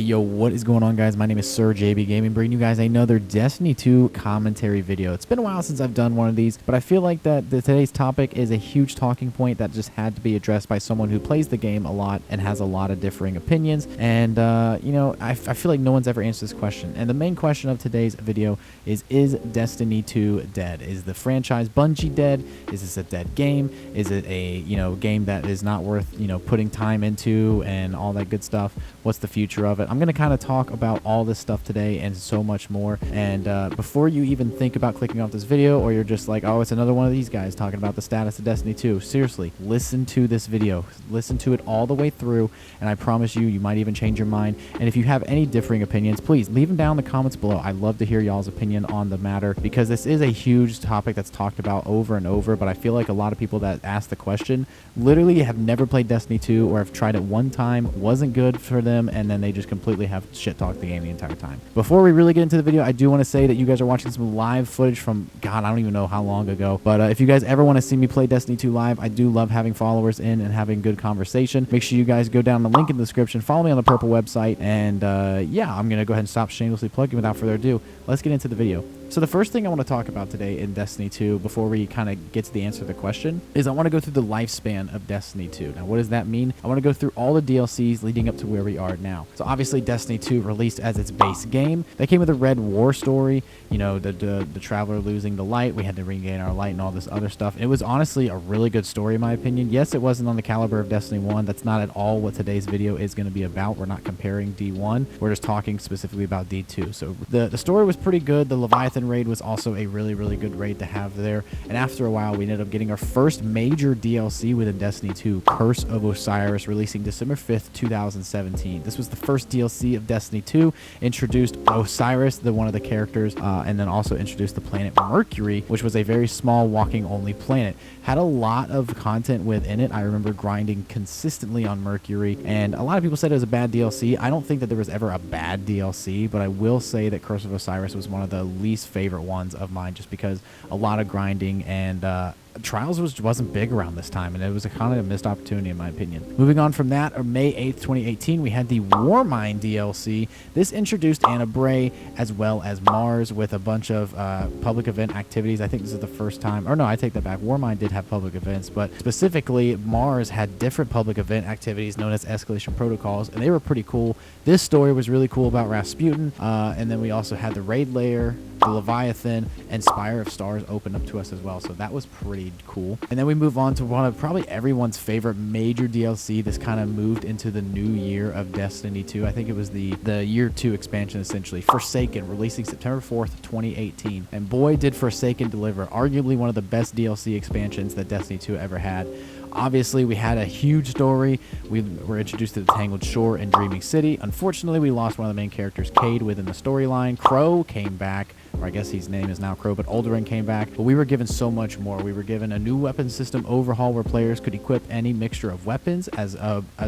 Yo, what is going on, guys? My name is SirJBGaming, bringing you guys another Destiny 2 commentary video. It's been a while since I've done one of these, but I feel like that today's topic is a huge talking point that just had to be addressed by someone who plays the game a lot and has a lot of differing opinions. And, you know, I feel like no one's ever answered this question. And the main question of today's video is Destiny 2 dead? Is the franchise Bungie dead? Is this a dead game? Is it a, game that is not worth, putting time into and all that good stuff? What's the future of it? I'm going to kind of talk about all this stuff today and so much more. And before you even think about clicking off this video, or you're just like, oh, it's another one of these guys talking about the status of Destiny 2, seriously, listen to this video. Listen to it all the way through, and I promise you, you might even change your mind. And if you have any differing opinions, please leave them down in the comments below. I'd love to hear y'all's opinion on the matter, because this is a huge topic that's talked about over and over, but I feel like a lot of people that ask the question literally have never played Destiny 2 or have tried it one time, wasn't good for them, and then they just completely have shit talked the game the entire time. Before we really get into the video, I do want to say that you guys are watching some live footage from, God, I don't even know how long ago, but if you guys ever want to see me play Destiny 2 live, I do love having followers in and having good conversation. Make sure you guys go down the link in the description, follow me on the purple website, and yeah, I'm going to go ahead and stop shamelessly plugging. Without further ado, let's get into the video. So the first thing I want to talk about today in Destiny 2, before we kind of get to the answer to the question, is I want to go through the lifespan of Destiny 2. Now, what does that mean? I want to go through all the DLCs leading up to where we are now. So obviously, Destiny 2 released as its base game. They came with a Red War story, the Traveler losing the light. We had to regain our light and all this other stuff. It was honestly a really good story, in my opinion. Yes, it wasn't on the caliber of Destiny 1. That's not at all what today's video is going to be about. We're not comparing D1. We're just talking specifically about D2. So the story was pretty good. The Leviathan raid was also a really, really good raid to have there. And after a while, we ended up getting our first major DLC within Destiny 2, Curse of Osiris, releasing December 5th, 2017. This was the first DLC of Destiny 2, introduced Osiris, one of the characters, and then also introduced the planet Mercury, which was a very small walking-only planet. Had a lot of content within it. I remember grinding consistently on Mercury, and a lot of people said it was a bad DLC. I don't think that there was ever a bad DLC, but I will say that Curse of Osiris was one of the least favorite ones of mine, just because a lot of grinding, and Trials wasn't big around this time, and it was a kind of a missed opportunity in my opinion. Moving on from that, on May 8th, 2018, we had the Warmind DLC. This introduced Anna Bray as well as Mars with a bunch of public event activities. I think this is the first time, or no, I take that back. Warmind did have public events, but specifically Mars had different public event activities known as escalation protocols, and they were pretty cool. This story was really cool about Rasputin, and then we also had the raid layer, the Leviathan, and Spire of Stars open up to us as well, so that was pretty cool. And then we move on to one of probably everyone's favorite major DLC. This kind of moved into the new year of Destiny 2. I think it was the year 2 expansion, essentially. Forsaken, releasing September 4th, 2018. And boy, did Forsaken deliver. Arguably one of the best DLC expansions that Destiny 2 ever had. Obviously, we had a huge story. We were introduced to the Tangled Shore and Dreaming City. Unfortunately, we lost one of the main characters, Cade, within the storyline. Crow came back, or I guess his name is now Crow, but Alderaan came back. But we were given so much more. We were given a new weapon system overhaul where players could equip any mixture of weapons as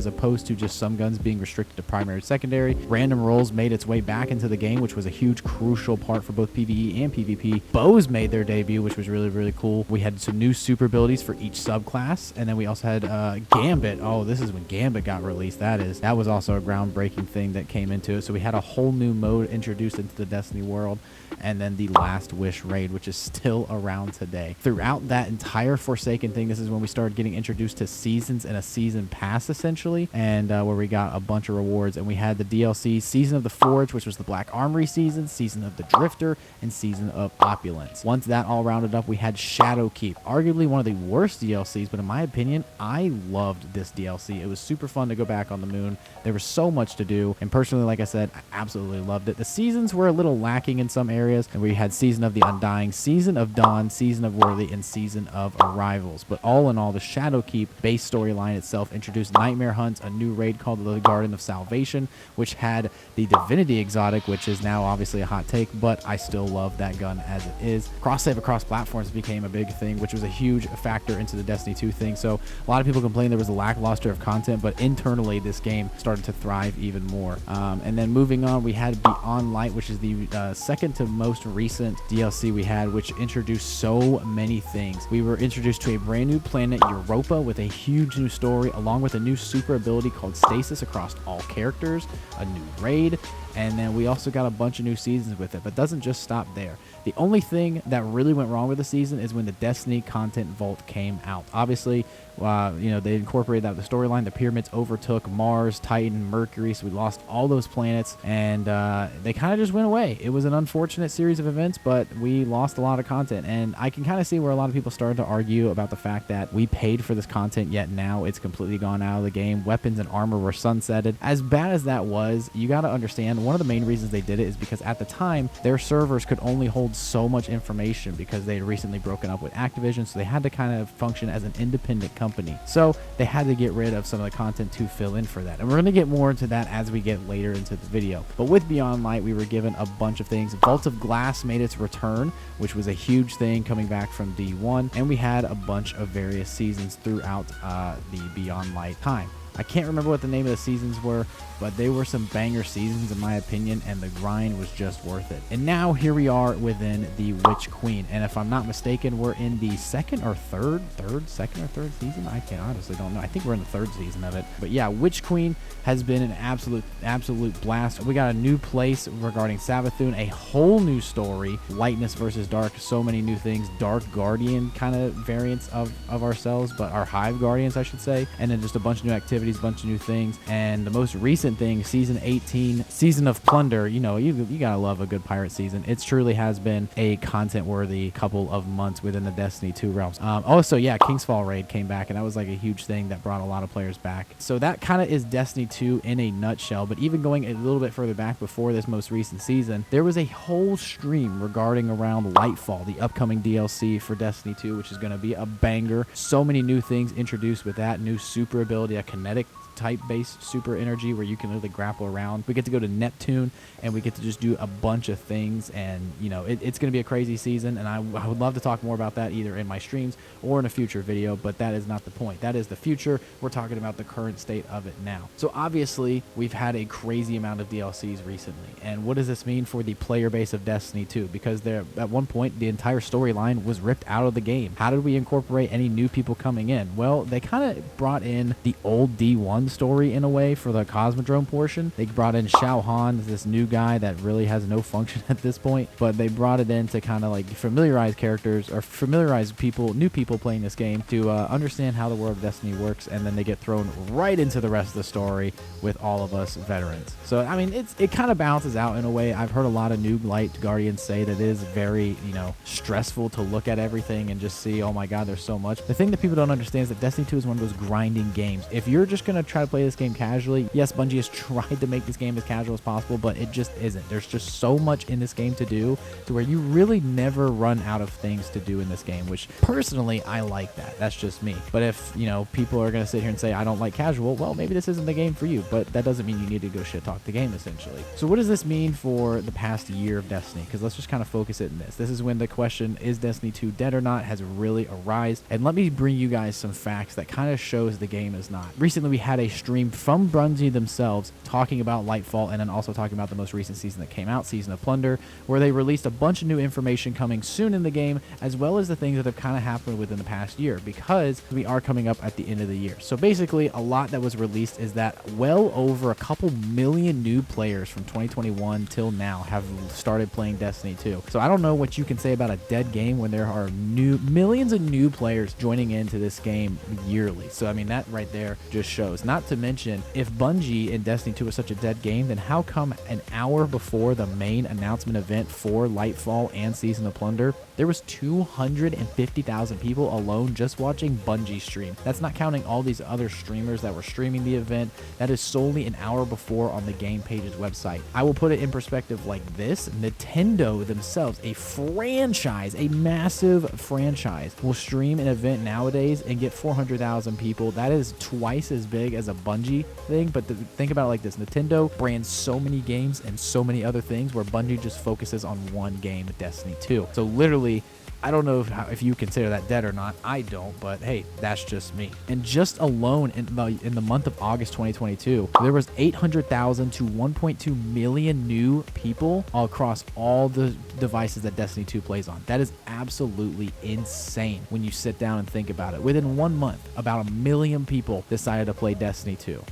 opposed to just some guns being restricted to primary or secondary. Random rolls made its way back into the game, which was a huge, crucial part for both PvE and PvP. Bows made their debut, which was really, really cool. We had some new super abilities for each subclass, and then we also had Gambit. Oh, this is when Gambit got released. That was also a groundbreaking thing that came into it. So we had a whole new mode introduced into the Destiny world, and then the Last Wish raid, which is still around today. Throughout that entire Forsaken thing, this is when we started getting introduced to seasons and a season pass, essentially, and where we got a bunch of rewards. And we had the DLC Season of the Forge, which was the Black Armory season, Season of the Drifter, and Season of Opulence. Once that all rounded up, we had Shadowkeep, arguably one of the worst DLCs, but in my opinion, I loved this DLC. It was super fun to go back on the moon. There was so much to do, and personally, like I said, I absolutely loved it. The seasons were a little lacking in some areas, and we had Season of the Undying, Season of Dawn, Season of Worthy, and Season of Arrivals. But all in all, the Shadowkeep base storyline itself introduced Nightmare Hunts, a new raid called the Garden of Salvation, which had the Divinity exotic, which is now obviously a hot take, but I still love that gun as it is. Cross-save across platforms became a big thing, which was a huge factor into the Destiny 2 thing. So a lot of people complained there was a lackluster of content, but internally this game started to thrive even more. And then moving on, we had Beyond Light, which is the second to most most recent DLC we had, which introduced so many things. We were introduced to a brand new planet, Europa, with a huge new story, along with a new super ability called Stasis across all characters, a new raid, and then we also got a bunch of new seasons with it. But it doesn't just stop there. The only thing that really went wrong with the season is when the Destiny content vault came out. Obviously, they incorporated that with the storyline. The pyramids overtook Mars, Titan, Mercury, so we lost all those planets, and they kind of just went away. It was an unfortunate series of events, but we lost a lot of content, and I can kind of see where a lot of people started to argue about the fact that we paid for this content, yet now it's completely gone out of the game. Weapons and armor were sunsetted. As bad as that was, you got to understand, one of the main reasons they did it is because at the time, their servers could only hold so much information because they had recently broken up with Activision, so they had to kind of function as an independent company. So they had to get rid of some of the content to fill in for that. And we're going to get more into that as we get later into the video. But with Beyond Light, we were given a bunch of things. Vault of Glass made its return, which was a huge thing coming back from D1. And we had a bunch of various seasons throughout the Beyond Light time. I can't remember what the name of the seasons were, but they were some banger seasons in my opinion, and the grind was just worth it. And now here we are within the Witch Queen, and if I'm not mistaken, we're in the second or third season. I honestly don't know. I think we're in the third season of it. But yeah, Witch Queen has been an absolute blast. We got a new place regarding Savathun, a whole new story, lightness versus dark, so many new things, Dark Guardian kind of variants of ourselves, but our Hive Guardians, I should say, and then just a bunch of new activities, a bunch of new things. And the most recent thing, season 18, Season of Plunder. You gotta love a good pirate season. It truly has been a content worthy couple of months within the Destiny 2 realms. Also, yeah, Kingsfall raid came back, and that was like a huge thing that brought a lot of players back. So that kind of is Destiny 2 in a nutshell. But even going a little bit further back before this most recent season, there was a whole stream regarding around Lightfall, the upcoming DLC for Destiny 2, which is going to be a banger. So many new things introduced with that new super ability, a kinetic type based super energy where you can literally grapple around. We get to go to Neptune, and we get to just do a bunch of things, and it's going to be a crazy season, and I would love to talk more about that either in my streams or in a future video, but that is not the point. That is the future. We're talking about the current state of it now. So obviously we've had a crazy amount of DLCs recently, and what does this mean for the player base of Destiny 2? Because there, at one point, the entire storyline was ripped out of the game. How did we incorporate any new people coming in? Well, they kind of brought in the old D1 story in a way for the Cosmodrome portion. They brought in Shao Han, this new guy that really has no function at this point, but they brought it in to kind of like familiarize characters, or familiarize people, new people playing this game, to understand how the world of Destiny works, and then they get thrown right into the rest of the story with all of us veterans. So I mean, it kind of balances out in a way. I've heard a lot of new Light Guardians say that it is very stressful to look at everything and just see, oh my god, there's so much. The thing that people don't understand is that Destiny 2 is one of those grinding games. If you're just gonna try to play this game casually, yes, Bungie has tried to make this game as casual as possible, but it just isn't. There's just so much in this game to do to where you really never run out of things to do in this game, which personally I like that. That's just me. But if people are gonna sit here and say I don't like casual, well, maybe this isn't the game for you, but that doesn't mean you need to go shit talk the game essentially. So what does this mean for the past year of Destiny? Because let's just kind of focus it in this. This is when the question, is Destiny 2 dead or not, has really arisen. And let me bring you guys some facts that kind of shows the game is not. Recently we had a stream from Bungie themselves talking about Lightfall, and then also talking about the most recent season that came out, Season of Plunder, where they released a bunch of new information coming soon in the game, as well as the things that have kind of happened within the past year, because we are coming up at the end of the year. So basically, a lot that was released is that well over a couple million new players from 2021 till now have started playing Destiny 2. So I don't know what you can say about a dead game when there are millions of new players joining into this game yearly. So I mean, that right there just shows. Not to mention, if Bungie in Destiny 2 was such a dead game, then how come an hour before the main announcement event for Lightfall and Season of Plunder, there was 250,000 people alone just watching Bungie stream? That's not counting all these other streamers that were streaming the event. That is solely an hour before on the game page's website. I will put it in perspective like this. Nintendo themselves, a franchise, a massive franchise, will stream an event nowadays and get 400,000 people. That is twice as big as a Bungie thing. But think about it like this. Nintendo brands so many games and so many other things, where Bungie just focuses on one game, Destiny 2. So literally, I don't know if you consider that dead or not. I don't, but hey, that's just me. And just alone in the month of August 2022, there was 800,000 to 1.2 million new people all across all the devices that Destiny 2 plays on. That is absolutely insane when you sit down and think about it. Within 1 month, about 1 million people decided to play Destiny 2.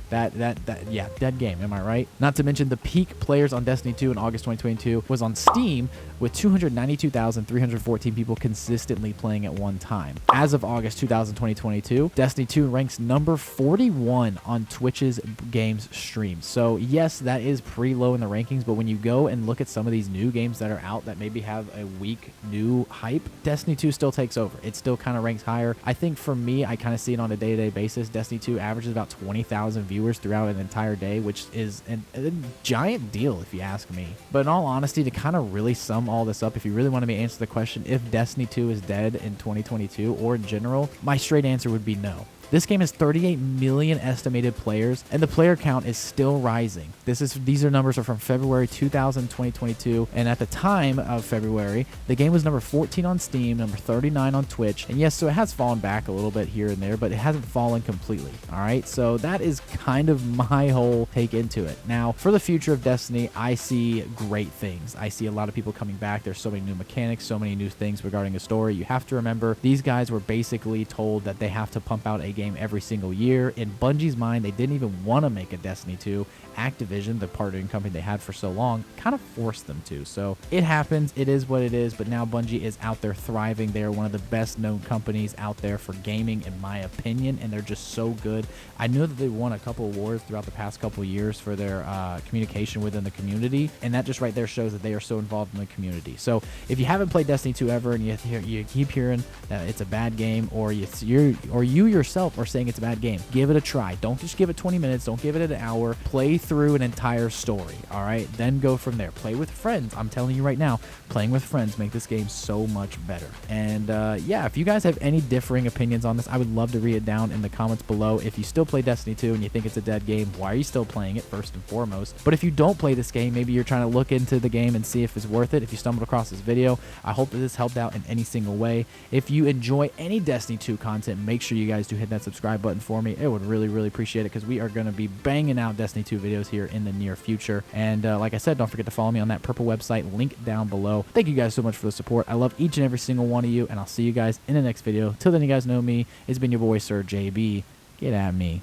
Yeah, dead game, am I right? Not to mention the peak players on Destiny 2 in August 2022 was on Steam with 292,314 people consistently playing at one time. As of August 2022, Destiny 2 ranks number 41 on Twitch's games stream. So yes, that is pretty low in the rankings, but when you go and look at some of these new games that are out that maybe have a weak new hype, Destiny 2 still takes over. It still kind of ranks higher. I think for me, I kind of see it on a day-to-day basis. Destiny 2 averages about 20,000 viewers throughout an entire day, which is a giant deal if you ask me. But in all honesty, to kind of really sum all this up, if you really want me to answer the question if Destiny 2 is dead in 2022 or in general, my straight answer would be no. This game has 38 million estimated players, and the player count is still rising. These numbers are from February 2022, and at the time of February, the game was number 14 on Steam, number 39 on Twitch, and yes, so it has fallen back a little bit here and there, but it hasn't fallen completely, all right? So that is kind of my whole take into it. Now, for the future of Destiny, I see great things. I see a lot of people coming back. There's so many new mechanics, so many new things regarding the story. You have to remember, these guys were basically told that they have to pump out a game every single year. In Bungie's mind, they didn't even want to make a Destiny 2. Activision, the partnering company they had for so long, kind of forced them to. So it happens. It is what it is. But now Bungie is out there thriving. They are one of the best known companies out there for gaming, in my opinion, and they're just so good. I know that they won a couple awards throughout the past couple of years for their communication within the community, and that just right there shows that they are so involved in the community. So if you haven't played Destiny 2 ever and you keep hearing that it's a bad game, or you yourself are saying it's a bad game, give it a try. Don't just give it 20 minutes. Don't give it an hour. Play through an entire story, all right? Then go from there. Play with friends. I'm telling you right now, playing with friends make this game so much better. And yeah, if you guys have any differing opinions on this, I would love to read it down in the comments below. If you still play Destiny 2 and you think it's a dead game, why are you still playing it, first and foremost? But if you don't play this game, maybe you're trying to look into the game and see if it's worth it. If you stumbled across this video, I hope that this helped out in any single way. If you enjoy any Destiny 2 content, make sure you guys do hit that subscribe button for me. It would really appreciate it, because we are going to be banging out Destiny 2 videos here in the near future. And like I said, don't forget to follow me on that purple website link down below. Thank you guys so much for the support. I love each and every single one of you, and I'll see you guys in the next video. Till then, you guys know me. It's been your boy SirJB. Get at me.